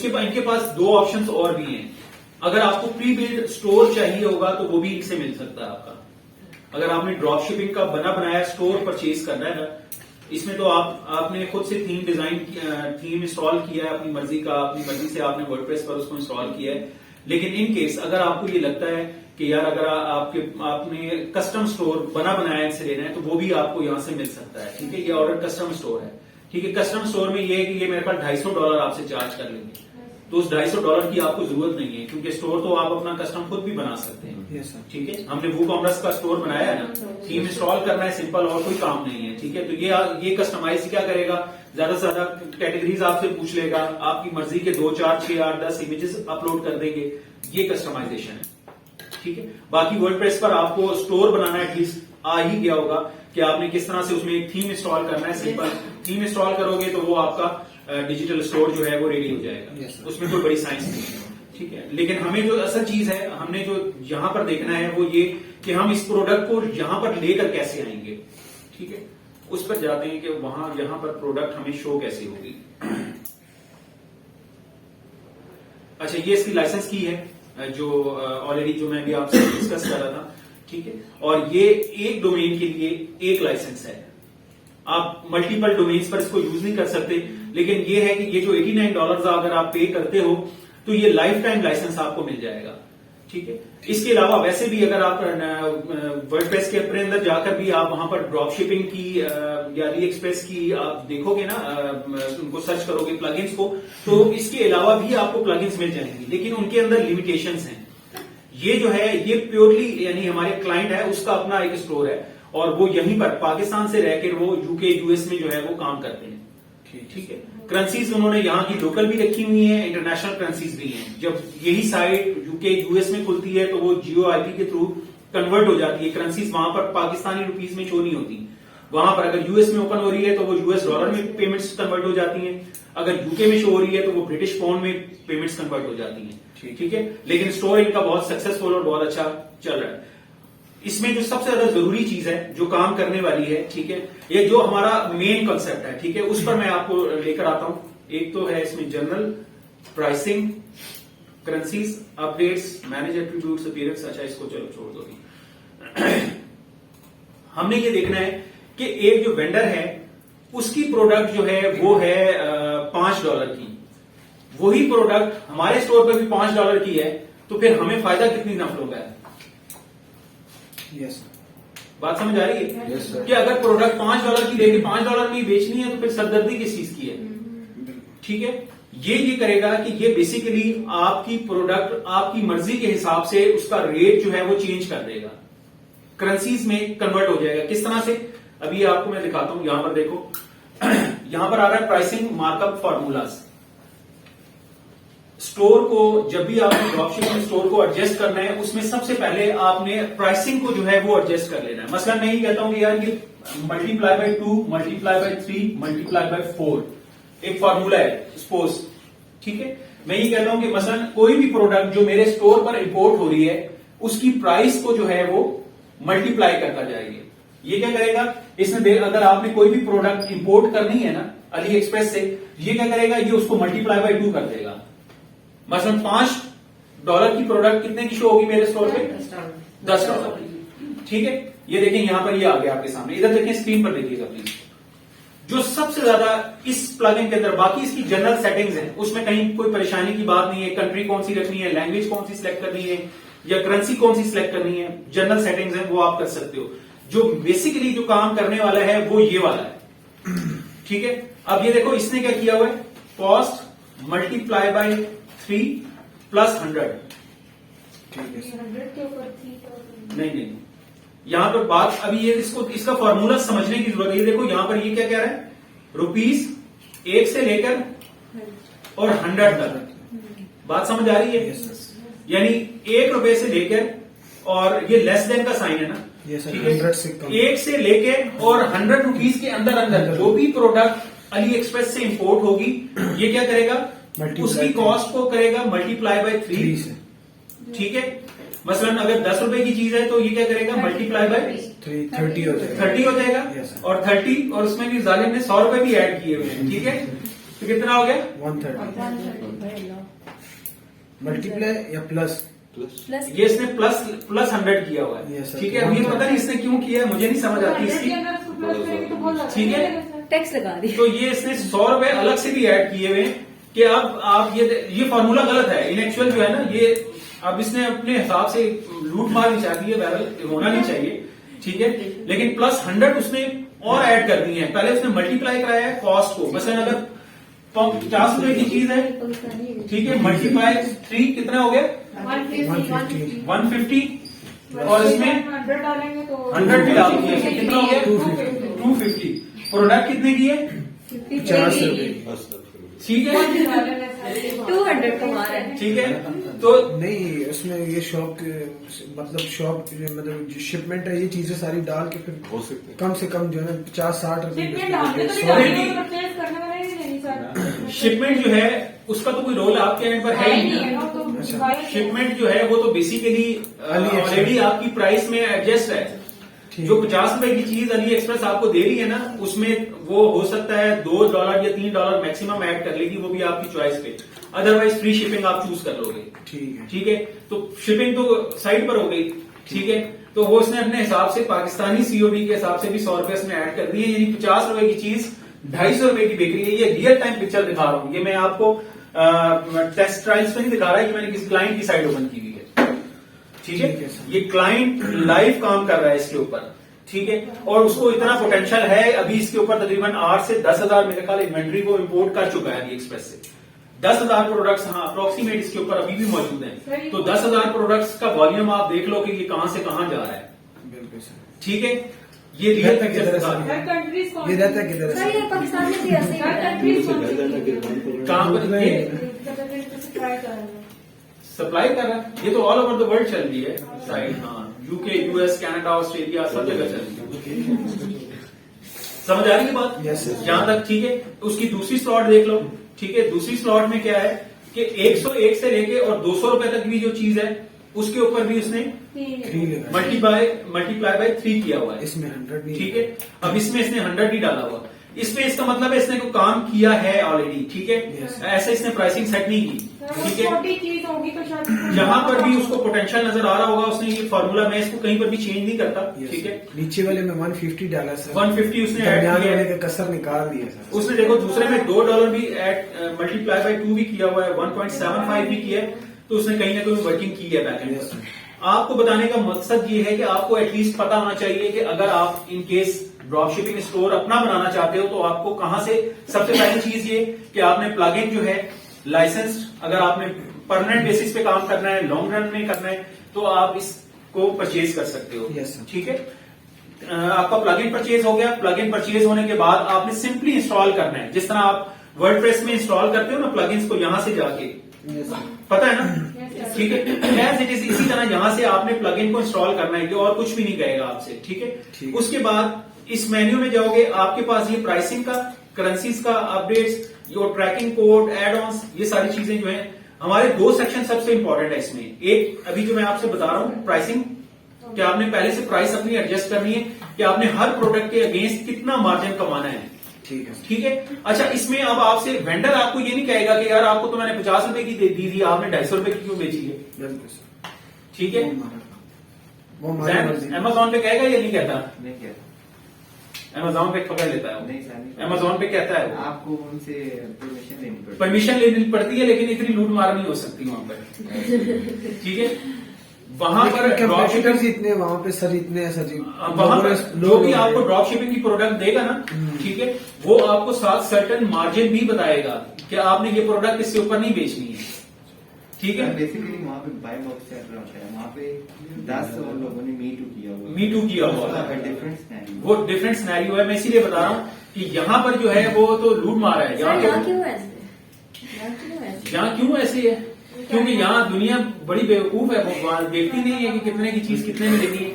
इनके पास दो ऑप्शंस और भी हैं। अगर आपको प्री बिल्ड स्टोर चाहिए होगा तो वो भी इनसे मिल सकता है आपका। अगर आपने ड्रॉप शिपिंग का बना बनाया स्टोर परचेज करना है ना, इसमें तो आपने खुद से थीम डिजाइन थीम इंस्टॉल किया है अपनी मर्जी का, अपनी मर्जी से आपने वर्डप्रेस पर उसको इंस्टॉल किया है। लेकिन इन केस अगर आपको ये लगता है कि यार अगर आपने कस्टम स्टोर बना बनाया इनसे लेना है तो वो भी आपको यहां से मिल सकता है। ठीक है, ये ऑर्डर कस्टम स्टोर है। ठीक है, कस्टम स्टोर में ये है कि ये मेरे पास $250 आपसे चार्ज कर लेंगे, तो उस $250 की आपको जरूरत नहीं है, क्योंकि स्टोर तो आप अपना कस्टम खुद भी बना सकते हैं। ठीक है, हमने वूकॉमर्स का स्टोर बनाया है ना, थीम इंस्टॉल करना है सिंपल, और कोई काम नहीं है। ठीक है, तो ये कस्टमाइज क्या करेगा, ज्यादा से ज्यादा कैटेगरीज आपसे पूछ लेगा, आपकी मर्जी के 2, 4, 6, 8, 10 इमेजेस अपलोड कर देंगे। ये कस्टमाइजेशन है। ठीक है, बाकी वर्डप्रेस पर आपको स्टोर बनाना एटलीस्ट आ ही गया होगा कि आपने किस तरह से उसमें एक थीम इंस्टॉल करना है। सिंपल थीम इंस्टॉल करोगे तो वो आपका डिजिटल स्टोर जो है वो रेडी हो जाएगा। उसमें कोई बड़ी साइंस नहीं है। ठीक है, लेकिन हमें जो असल चीज है, हमने जो यहां पर देखना है वो ये कि हम इस प्रोडक्ट को यहां पर लेकर कैसे आएंगे। ठीक है, उस पर जाते हैं कि वहां यहां पर प्रोडक्ट हमें शो कैसे होगी। अच्छा, ये इसकी लाइसेंस की है जो ऑलरेडी जो मैं भी आपसे डिस्कस कर रहा था। ठीक है, और ये एक डोमेन के लिए एक लाइसेंस है, आप मल्टीपल डोमेन्स पर इसको यूज नहीं कर सकते। लेकिन ये है कि ये जो $89 अगर आप पे करते हो तो ये लाइफ टाइम लाइसेंस आपको मिल जाएगा। ठीक है, इसके अलावा वैसे भी अगर आप वर्डप्रेस के अपने अंदर जाकर भी आप वहां पर ड्रॉप शिपिंग की या री एक्सप्रेस की आप देखोगे ना, उनको सर्च करोगे प्लगइन्स को, तो इसके अलावा भी आपको प्लगइन्स मिल जाएंगी, लेकिन उनके अंदर लिमिटेशंस हैं। ये जो है ये प्योरली यानी हमारे क्लाइंट है उसका अपना एक स्टोर है, और वो यहीं पर पाकिस्तान से रहकर वो यूके यूएस में जो है वो काम करते हैं। ठीक है, करेंसीज उन्होंने यहाँ की लोकल भी रखी हुई हैं, इंटरनेशनल करेंसीज भी हैं। जब यही साइट यूके यूएस में खुलती है तो वो जियो आईपी के थ्रू कन्वर्ट हो जाती है। करेंसीज वहां पर पाकिस्तानी रुपीज में शो नहीं होती, वहां पर अगर यूएस में ओपन हो रही है तो वो US डॉलर में पेमेंट्स कन्वर्ट हो जाती हैं, अगर यूके में शो हो रही है तो वो ब्रिटिश पाउंड में पेमेंट्स कन्वर्ट हो जाती हैं। ठीक है, लेकिन स्टोर इनका बहुत सक्सेसफुल और बहुत अच्छा चल रहा है। इसमें जो सबसे ज्यादा जरूरी चीज है जो काम करने वाली है, ठीक है, ये जो हमारा मेन कॉन्सेप्ट है, ठीक है, उस पर मैं आपको लेकर आता हूं। एक तो है इसमें general pricing, currencies, updates, manage attributes, appearance. अच्छा, इसको चलो छोड़ दो। हमने ये देखना है कि एक जो वेंडर है उसकी प्रोडक्ट जो है वो है $5 की, वही प्रोडक्ट हमारे स्टोर पर भी $5 की है, तो फिर हमें फायदा कितनी नफलों का है। यस, बात समझ आ रही है? Yes sir. कि अगर प्रोडक्ट $5 की देके $5 में ही बेचनी है तो फिर सरदर्दी किस चीज की है। ठीक है, ये करेगा कि ये बेसिकली आपकी प्रोडक्ट आपकी मर्जी के हिसाब से उसका रेट जो है वो चेंज कर देगा, करेंसीज में कन्वर्ट हो जाएगा। किस तरह से, अभी आपको मैं दिखाता हूं। यहां पर देखो, यहां पर आ रहा है प्राइसिंग मार्कअप फॉर्मूलाज। स्टोर को जब भी आपने ड्रॉपशिपिंग स्टोर को एडजस्ट करना है, उसमें सबसे पहले आपने प्राइसिंग को जो है वो एडजस्ट कर लेना है। मसलन मैं ये कहता हूं कि यार ये multiply by 2, multiply by 3, multiply by 4 एक फॉर्मूला है सपोज। ठीक है, मैं ये कहता हूं कि मसलन कोई भी प्रोडक्ट जो मेरे स्टोर पर इंपोर्ट हो रही है उसकी प्राइस को जो है वो मल्टीप्लाई करता जाएगी। ये क्या करेगा, इसमें अगर आपने कोई भी प्रोडक्ट इंपोर्ट करनी है ना अली एक्सप्रेस से, ये क्या करेगा, ये उसको मल्टीप्लाई बाय 2 कर देगा। मसलन $5 की प्रोडक्ट कितने की शो होगी मेरे स्टोर पे, $10। ठीक है, ये देखें यहां पर ये आ गया आपके सामने, इधर देखें स्क्रीन पर देखिएगा प्लीज। जो सबसे ज्यादा इस प्लगइन के अंदर, बाकी इसकी जनरल सेटिंग्स है, उसमें कहीं कोई परेशानी की बात नहीं है। कंट्री कौन सी रखनी है, लैंग्वेज कौन सी सिलेक्ट करनी है, या करेंसी कौन सी सिलेक्ट करनी है, जनरल सेटिंग्स है वो आप कर सकते हो। जो बेसिकली जो काम करने वाला है वो ये वाला है। ठीक है, अब ये देखो इसने क्या किया हुआ है, कॉस्ट मल्टीप्लाई बाय 3 प्लस 100। नहीं, यहां पर बात अभी ये इसका फॉर्मूला समझने की जरूरत है। ये देखो यहां पर ये क्या कह रहा है, ₹1 से लेकर और 100 तक। बात समझ आ रही है? यानी ₹1 से लेकर, और ये लेस देन का साइन है ना, ठीक है, 1 से लेके और ₹100 के अंदर जो भी प्रोडक्ट अली एक्सप्रेस से इंपोर्ट होगी, ये क्या करेगा, उसकी कॉस्ट को करेगा मल्टीप्लाई बाय 3 से। ठीक है, मसलन अगर ₹10 की चीज है तो ये क्या करेगा, मल्टीप्लाई बाय 30 हो जाएगा। और 30, और उसमें भी जालिम ने ₹100 भी ऐड किए हुए हैं। ठीक है, तो कितना हो गया, 130। मल्टीप्लाई या प्लस? प्लस ये इसने प्लस 100 किया हुआ है। Yes, sir. ठीक है, अब ये पता नहीं इसने क्यों किया है, मुझे नहीं समझ आती इसकी। ठीक है, टैक्स लगा दी। तो ये इसने 100 रुपए अलग से भी ऐड किए हुए हैं कि अब आप ये फॉर्मूला गलत है, इनएक्चुअल जो है ना ये, अब इसने अपने हिसाब से लूट मार मचा दी है, बैरल होना नहीं चाहिए। ठीक है, लेकिन प्लस 100 उसने और ऐड कर दी है। पहले उसने मल्टीप्लाई कराया है कॉस्ट को, मसलन अगर 50 रुपए की चीज है, ठीक है, मल्टीप्लाई 3 कितना हो गया 150, और इसमें 100 भी डाल दिया, कितना हो गया 250। प्रोडक्ट कितने की है 50 रुपए। ठीक है, 200 कमा रहा है। ठीक है, तो नहीं, उसमें ये शॉप मतलब जो शिपमेंट है, ये चीजें सारी डाल के फिर हो सकते हैं। कम से कम जो है 50-60 रुपए शिपमेंट जो है उसका तो कोई रोल आपके एंड पर है ही नहीं। शिपमेंट जो है वो तो बेसिकली ऑलरेडी आपकी प्राइस में एडजस्ट है। जो 50 रुपए की चीज अली एक्सप्रेस आपको दे रही है ना, उसमें वो हो सकता है $2 या $3 मैक्सिमम ऐड कर लेगी, वो भी आपकी चॉइस पे। अदरवाइज फ्री शिपिंग आप चूज कर लोगे। ठीक है। ठीक है, तो शिपिंग तो साइड पर हो गई। ठीक है, तो वो उसने अपने हिसाब से पाकिस्तानी सीओडी के हिसाब से भी 100 रुपए उसने ऐड कर दिए, यानी 50 रुपए की चीज 250 रुपए की बिक रही है। ये रियल टाइम पिक्चर दिखा रहा हूं, ये मैं आपको टेस्ट ट्रायल्स में नहीं दिखा रहा है कि मैंने किसी क्लाइंट की साइड ओपन की हुई है। ठीक है, ये क्लाइंट लाइव काम कर रहा है इसके ऊपर। ठीक है, और उसको इतना पोटेंशियल है, अभी इसके ऊपर तकरीबन 8 से 10,000 मेरे ख्याल इन्वेंट्री को इंपोर्ट कर चुका है अली एक्सप्रेस से। 10,000 प्रोडक्ट्स, हाँ, अप्रोक्सीमेट इसके ऊपर अभी भी मौजूद हैं। तो 10,000 प्रोडक्ट्स का वॉल्यूम आप देख लो कि ये कहां से कहां जा रहा है। बिल्कुल सर। ठीक है, ये रियल रहता पिक्चर किधर है दिखा रहा है। सर? ये रहता किधर सर है ये पाकिस्तान में भी ऐसे ही है। कहां पर ये सप्लाई कर रहा है, ये तो ऑल ओवर द वर्ल्ड चल रही है साइड। हाँ, यूके, यूएस, कनाडा, ऑस्ट्रेलिया, सब जगह चल रही है। समझ आ रही है बात? Yes, sir. जहां तक ठीक है, उसकी दूसरी स्लॉट देख लो। ठीक है, दूसरी स्लॉट में क्या है कि 101 से लेके और 200 रुपए तक भी जो चीज है उसके ऊपर भी उसने 3 लगा। मल्टीप्लाई बाय 3 किया हुआ है। इसमें 100 नहीं। ठीक है, अब इसमें इसने 100 ही डाला हुआ। इसमें इसका मतलब है इसने को काम किया है ऑलरेडी। ठीक है, Yes. ऐसे इसने प्राइसिंग सेट नहीं की। ठीक है, चीज होगी तो शायद जहां पर भी उसको पोटेंशियल नजर आ रहा होगा उसने ये फॉर्मूला, मैं इसको कहीं पर भी चेंज नहीं करता। Yes, ठीक है, sir. नीचे वाले में 150 डाला सर। 150 उसने ऐड दरमियान किया वाले है। का कसर निकाल दिया सर। उसने देखो दूसरे में $2 भी ऐड मल्टीप्लाई बाय 2 भी किया हुआ है, 1.75 भी किया है। तो उसने कहीं ना कहीं वर्किंग की है बैक एंड Yes, पर। आपको बताने का मकसद ये है कि आपको एटलीस्ट पता होना चाहिए कि अगर आप in case drop shipping store अपना बनाना चाहते हो तो आपको कहां से, सबसे पहली चीज ये कि आपने प्लग इन जो है लाइसेंस, अगर आपने परमानेंट बेसिस पे काम करना है, लॉन्ग रन में करना है, तो आप इसको परचेज कर सकते हो। Yes, sir. ठीक है, आपका प्लग इन परचेज हो गया। प्लग इन परचेज होने के बाद आपने सिंपली इंस्टॉल करना है, जिस तरह आप वर्डप्रेस में इंस्टॉल करते हो ना प्लग को, यहां से जाके, Yes, sir. पता है ना? ठीक है, एज इट इज इसी तरह यहां से आपने प्लगइन को इंस्टॉल करना है, ये और कुछ भी नहीं कहेगा आपसे। ठीक है, ठीक है। उसके बाद इस मेन्यू में जाओगे, आपके पास ये प्राइसिंग का, करेंसीज का updates, your tracking code, add ons, ये सारी चीजें जो है हमारे 2 सेक्शन सबसे इंपॉर्टेंट है इसमें। एक अभी जो मैं आपसे बता रहा हूं प्राइसिंग, कि आपने पहले से प्राइस अपनी एडजस्ट करनी है कि आपने हर प्रोडक्ट के अगेंस्ट कितना मार्जिन कमाना है। ठीक है सर। ठीक है, अच्छा, इसमें अब आपसे वेंडर आपको ये नहीं कहेगा कि यार आपको तो मैंने 50 रुपए की दी थी, आपने 250 रुपए की क्यों बेची है। बिल्कुल सर। ठीक है, वो हमारी मर्जी। अमेजोन पे कहेगा या नहीं कहता? नहीं क्या अमेजोन पे पकड़ लेता है नहीं सर, अमेजोन पे कहता है आपको उनसे परमिशन लेनी पड़ती परमिशन लेनी पड़ती है, लेकिन इतनी लूट मार नहीं हो सकती वहां पर। ठीक है, वहां पर ड्रॉप कंप्यूटर्स इतने वहां पे सर, इतने हैं सर जी। वहां पर जो भी आपको ड्रॉप शिपिंग की प्रोडक्ट देगा ना, ठीक है, वो आपको साथ सर्टन मार्जिन भी बताएगा कि आपने ये प्रोडक्ट इससे ऊपर नहीं बेचनी है। ठीक है, बेसिकली वहाँ पे बाय बॉक्स सेट रहता है, वहाँ पे 10 लोगों ने मी टू किया हुआ मी टू किया हुआ है, डिफरेंट सिनेरियो। वो डिफरेंट सिनेरियो है। मैं इसीलिए बता रहा हूँ कि यहाँ पर जो है वो तो लूट मार है। सर यहाँ यहाँ क्यों ऐसे? यहाँ क्यों ऐसे? यहाँ क्यों ऐसे है? क्योंकि यहाँ दुनिया बड़ी बेवकूफ है, वो देखती नहीं है कि कितने की चीज कितने में देनी है।